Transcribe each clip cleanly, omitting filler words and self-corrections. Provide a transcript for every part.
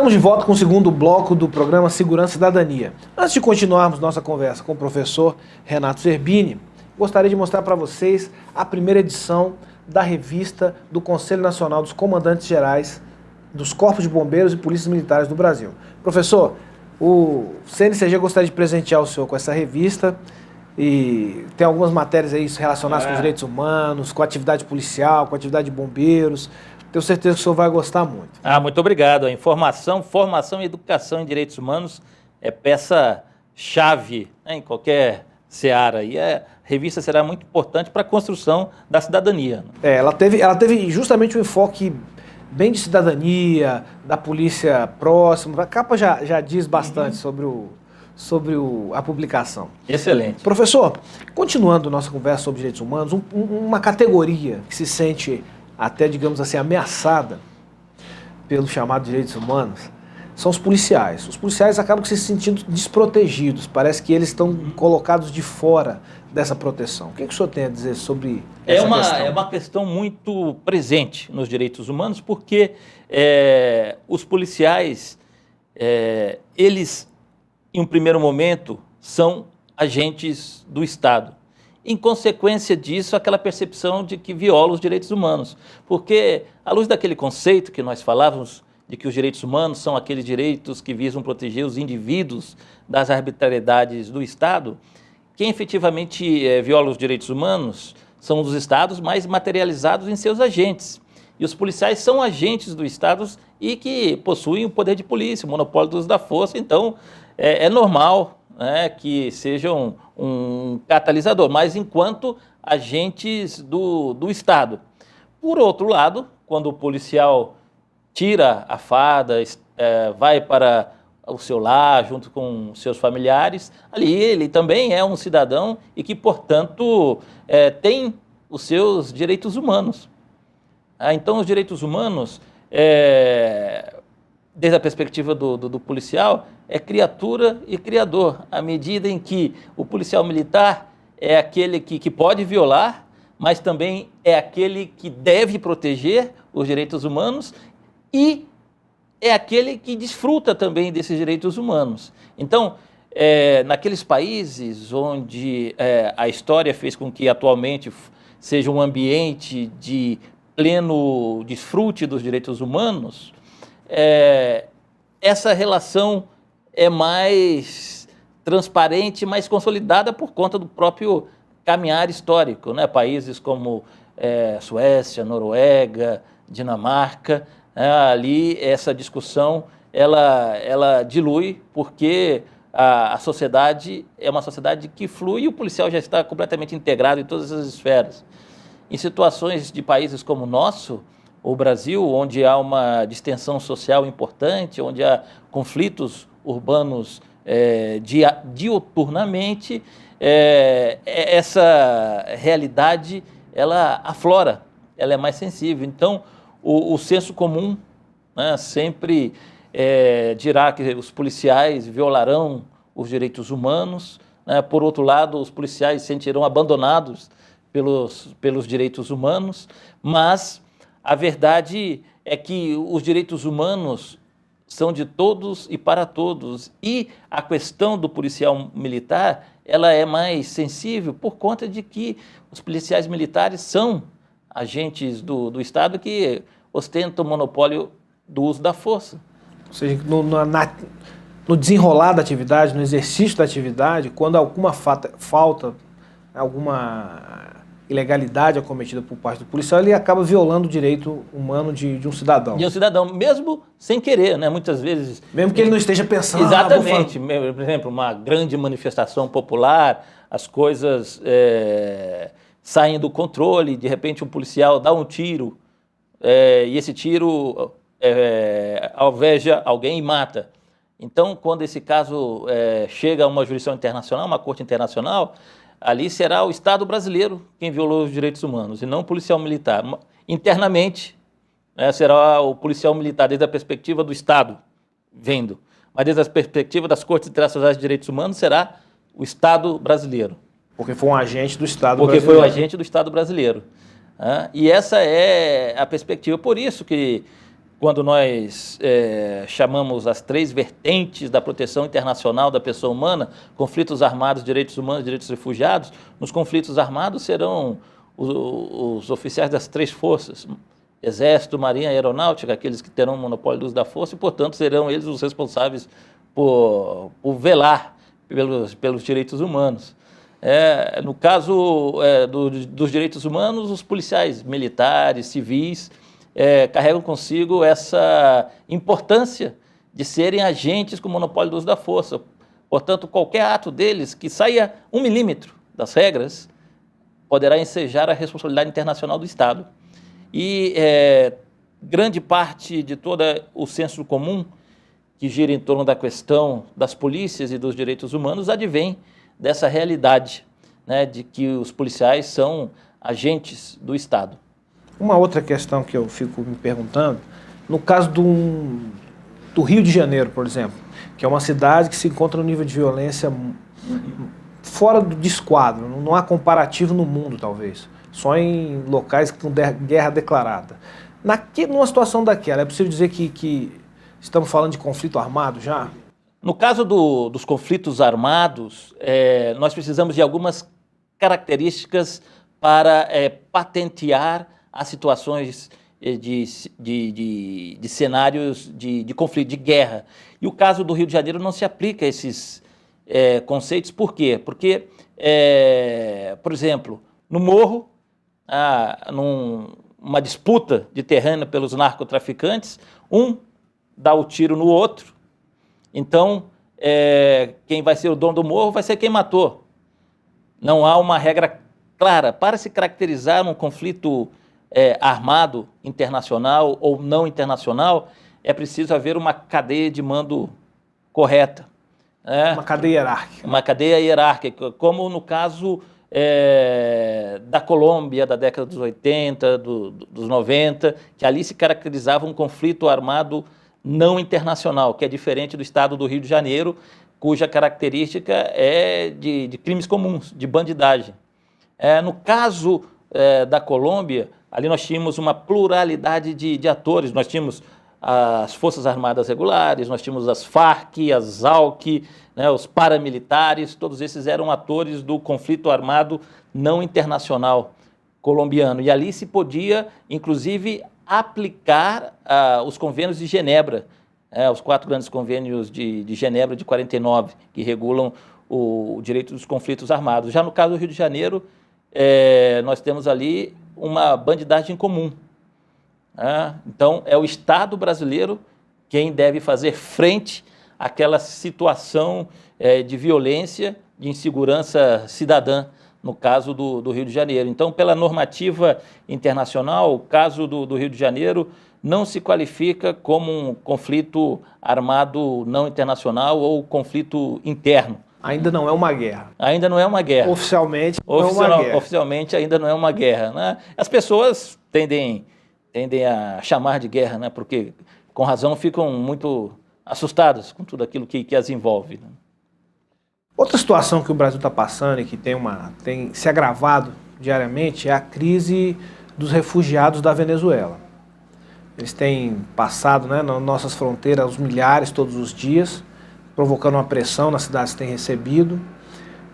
Estamos de volta com o segundo bloco do programa Segurança e Cidadania. Antes de continuarmos nossa conversa com o professor Renato Zerbini, gostaria de mostrar para vocês a primeira edição da revista do Conselho Nacional dos Comandantes Gerais dos Corpos de Bombeiros e Polícias Militares do Brasil. Professor, o CNCG gostaria de presentear o senhor com essa revista e tem algumas matérias aí relacionadas com os direitos humanos, com a atividade policial, com a atividade de bombeiros. Tenho certeza que o senhor vai gostar muito. Muito obrigado. A informação, formação e educação em direitos humanos é peça-chave, né, em qualquer seara. E a revista será muito importante para a construção da cidadania. Ela teve justamente um enfoque bem de cidadania, da polícia próxima. A capa já diz bastante sobre a publicação. Excelente. Professor, continuando nossa conversa sobre direitos humanos, uma categoria que se sente até, digamos assim, ameaçada pelo chamado direitos humanos, são os policiais. Os policiais acabam se sentindo desprotegidos, parece que eles estão colocados de fora dessa proteção. O que o senhor tem a dizer sobre essa questão? É uma questão muito presente nos direitos humanos, porque os policiais, eles, em um primeiro momento, são agentes do Estado. Em consequência disso, aquela percepção de que viola os direitos humanos. Porque, à luz daquele conceito que nós falávamos, de que os direitos humanos são aqueles direitos que visam proteger os indivíduos das arbitrariedades do Estado, quem efetivamente viola os direitos humanos são os Estados mais materializados em seus agentes. E os policiais são agentes do Estado e que possuem o poder de polícia, o monopólio do uso da força. Então, é normal, né, que sejam um catalisador, mas enquanto agentes do Estado. Por outro lado, quando o policial tira a farda, vai para o seu lar junto com seus familiares, ali ele também é um cidadão e que, portanto, tem os seus direitos humanos. Então, os direitos humanos, desde a perspectiva do policial, é criatura e criador, à medida em que o policial militar é aquele que pode violar, mas também é aquele que deve proteger os direitos humanos e é aquele que desfruta também desses direitos humanos. Então, naqueles países onde a história fez com que atualmente seja um ambiente de pleno desfrute dos direitos humanos, essa relação é mais transparente, mais consolidada por conta do próprio caminhar histórico, né? Países como Suécia, Noruega, Dinamarca, ali essa discussão ela dilui, porque a sociedade é uma sociedade que flui e o policial já está completamente integrado em todas as esferas. Em situações de países como o nosso, o Brasil, onde há uma distensão social importante, onde há conflitos urbanos diuturnamente, essa realidade ela aflora, ela é mais sensível. Então, o senso comum, né, sempre dirá que os policiais violarão os direitos humanos, né? Por outro lado, os policiais se sentirão abandonados pelos direitos humanos, mas a verdade é que os direitos humanos são de todos e para todos, e a questão do policial militar ela é mais sensível por conta de que os policiais militares são agentes do Estado que ostentam o monopólio do uso da força. Ou seja, no desenrolar da atividade, no exercício da atividade, quando alguma falta, alguma ilegalidade é cometida por parte do policial, ele acaba violando o direito humano de um cidadão. De um cidadão, mesmo sem querer, né? Muitas vezes... Mesmo que ele não esteja pensando... Exatamente. Por exemplo, uma grande manifestação popular, as coisas saem do controle, de repente um policial dá um tiro, e esse tiro alveja alguém e mata. Então, quando esse caso chega a uma jurisdição internacional, uma corte internacional, ali será o Estado brasileiro quem violou os direitos humanos, e não o policial militar. Internamente, será o policial militar, desde a perspectiva do Estado, vendo. Mas desde a perspectiva das cortes internacionais de direitos humanos, será o Estado brasileiro. Porque foi um agente do Estado brasileiro. Porque foi um agente do Estado brasileiro. E essa é a perspectiva. Por isso que quando nós chamamos as 3 vertentes da proteção internacional da pessoa humana, conflitos armados, direitos humanos, direitos dos refugiados, nos conflitos armados serão os oficiais das 3 forças, Exército, Marinha e Aeronáutica, aqueles que terão o monopólio do uso da força, e, portanto, serão eles os responsáveis por velar pelos direitos humanos. No caso dos direitos humanos, os policiais militares, civis, carregam consigo essa importância de serem agentes com monopólio do uso da força. Portanto, qualquer ato deles que saia 1 milímetro das regras poderá ensejar a responsabilidade internacional do Estado. E grande parte de todo o senso comum que gira em torno da questão das polícias e dos direitos humanos advém dessa realidade, né, de que os policiais são agentes do Estado. Uma outra questão que eu fico me perguntando, no caso do Rio de Janeiro, por exemplo, que é uma cidade que se encontra no nível de violência fora do esquadro, não há comparativo no mundo, talvez, só em locais com guerra declarada. Numa situação daquela, é possível dizer que estamos falando de conflito armado já? No caso dos conflitos armados, nós precisamos de algumas características para patentear as situações de cenários de conflito, de guerra. E o caso do Rio de Janeiro não se aplica a esses conceitos. Por quê? Porque, por exemplo, no Morro, numa disputa de terreno pelos narcotraficantes, um dá o tiro no outro, então quem vai ser o dono do morro vai ser quem matou. Não há uma regra clara. Para se caracterizar um conflito armado internacional ou não internacional, é preciso haver uma cadeia de mando correta. Uma cadeia hierárquica. Uma cadeia hierárquica, como no caso da Colômbia, da década dos 80, dos 90, que ali se caracterizava um conflito armado não internacional, que é diferente do estado do Rio de Janeiro, cuja característica é de crimes comuns, de bandidagem. No caso da Colômbia, ali nós tínhamos uma pluralidade de atores. Nós tínhamos as Forças Armadas Regulares, nós tínhamos as FARC, as ALC, né, os paramilitares, todos esses eram atores do conflito armado não internacional colombiano. E ali se podia, inclusive, aplicar os convênios de Genebra, os 4 grandes convênios de Genebra de 49, que regulam o direito dos conflitos armados. Já no caso do Rio de Janeiro, nós temos ali uma bandidagem comum. Então, é o Estado brasileiro quem deve fazer frente àquela situação de violência, de insegurança cidadã, no caso do Rio de Janeiro. Então, pela normativa internacional, o caso do Rio de Janeiro não se qualifica como um conflito armado não internacional ou conflito interno. Ainda não é uma guerra. Ainda não é uma guerra. Oficialmente não é uma guerra. Oficialmente ainda não é uma guerra, né? As pessoas tendem a chamar de guerra, né? Porque, com razão, ficam muito assustadas com tudo aquilo que as envolve, né? Outra situação que o Brasil está passando e que tem se agravado diariamente é a crise dos refugiados da Venezuela. Eles têm passado, né, nas nossas fronteiras, os milhares todos os dias, provocando uma pressão nas cidades que têm recebido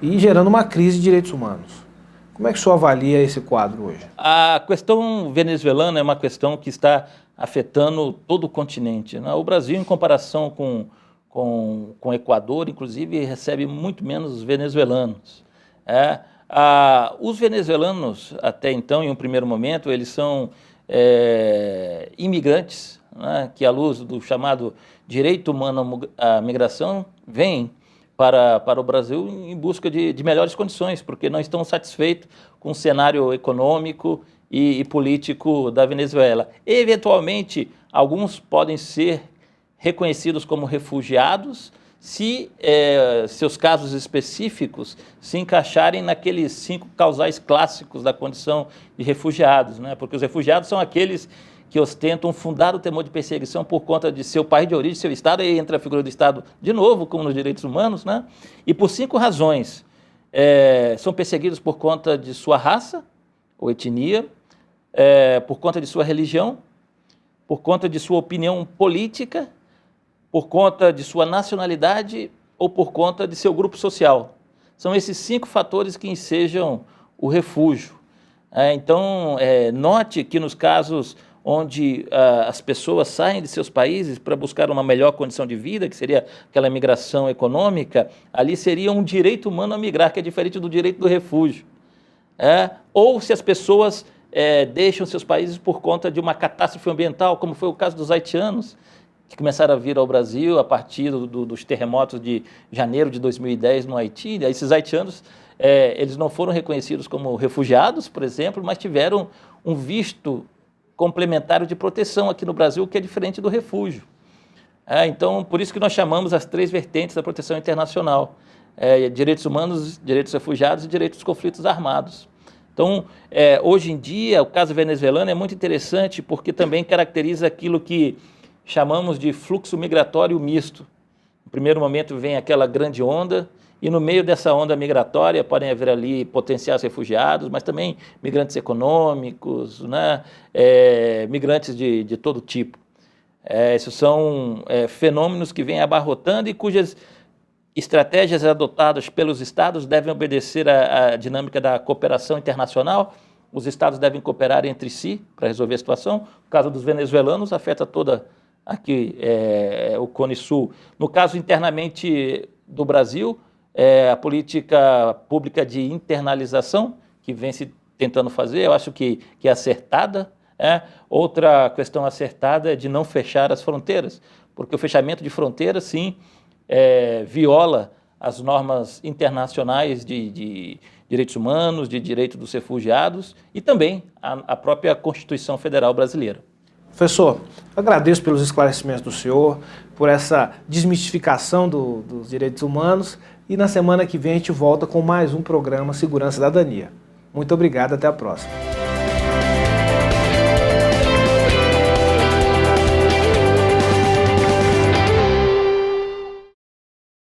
e gerando uma crise de direitos humanos. Como é que o senhor avalia esse quadro hoje? A questão venezuelana é uma questão que está afetando todo o continente, né? O Brasil, em comparação com o Equador, inclusive, recebe muito menos venezuelanos. Os venezuelanos, até então, em um primeiro momento, eles são imigrantes, né, que, à luz do chamado direito humano à migração, vêm para o Brasil em busca de melhores condições, porque não estão satisfeitos com o cenário econômico e político da Venezuela. Eventualmente, alguns podem ser reconhecidos como refugiados se seus casos específicos se encaixarem naqueles 5 causais clássicos da condição de refugiados, né? Porque os refugiados são aqueles que ostentam um fundado temor de perseguição por conta de seu país de origem, seu Estado, e entra a figura do Estado de novo, como nos direitos humanos, né? E por 5 razões. São perseguidos por conta de sua raça ou etnia, por conta de sua religião, por conta de sua opinião política, por conta de sua nacionalidade ou por conta de seu grupo social. São esses 5 fatores que ensejam o refúgio. Então, note que nos casos onde as pessoas saem de seus países para buscar uma melhor condição de vida, que seria aquela migração econômica, ali seria um direito humano a migrar, que é diferente do direito do refúgio. Ou se as pessoas deixam seus países por conta de uma catástrofe ambiental, como foi o caso dos haitianos, que começaram a vir ao Brasil a partir dos terremotos de janeiro de 2010 no Haiti. Esses haitianos, eles não foram reconhecidos como refugiados, por exemplo, mas tiveram um visto complementário de proteção aqui no Brasil, que é diferente do refúgio. Então, por isso que nós chamamos as 3 vertentes da proteção internacional: direitos humanos, direitos refugiados e direitos dos conflitos armados. Então, hoje em dia, o caso venezuelano é muito interessante porque também caracteriza aquilo que chamamos de fluxo migratório misto. No primeiro momento vem aquela grande onda, e no meio dessa onda migratória podem haver ali potenciais refugiados, mas também migrantes econômicos, né? Migrantes de todo tipo. Esses são fenômenos que vêm abarrotando e cujas estratégias adotadas pelos Estados devem obedecer à dinâmica da cooperação internacional. Os Estados devem cooperar entre si para resolver a situação. O caso dos venezuelanos afeta toda aqui o Cone Sul. No caso internamente do Brasil, a política pública de internalização, que vem se tentando fazer, eu acho que é acertada. Outra questão acertada é de não fechar as fronteiras, porque o fechamento de fronteiras, sim, viola as normas internacionais de direitos humanos, de direito dos refugiados e também a própria Constituição Federal Brasileira. Professor, eu agradeço pelos esclarecimentos do senhor, por essa desmistificação dos direitos humanos, e na semana que vem a gente volta com mais um programa Segurança e Cidadania. Muito obrigado, até a próxima.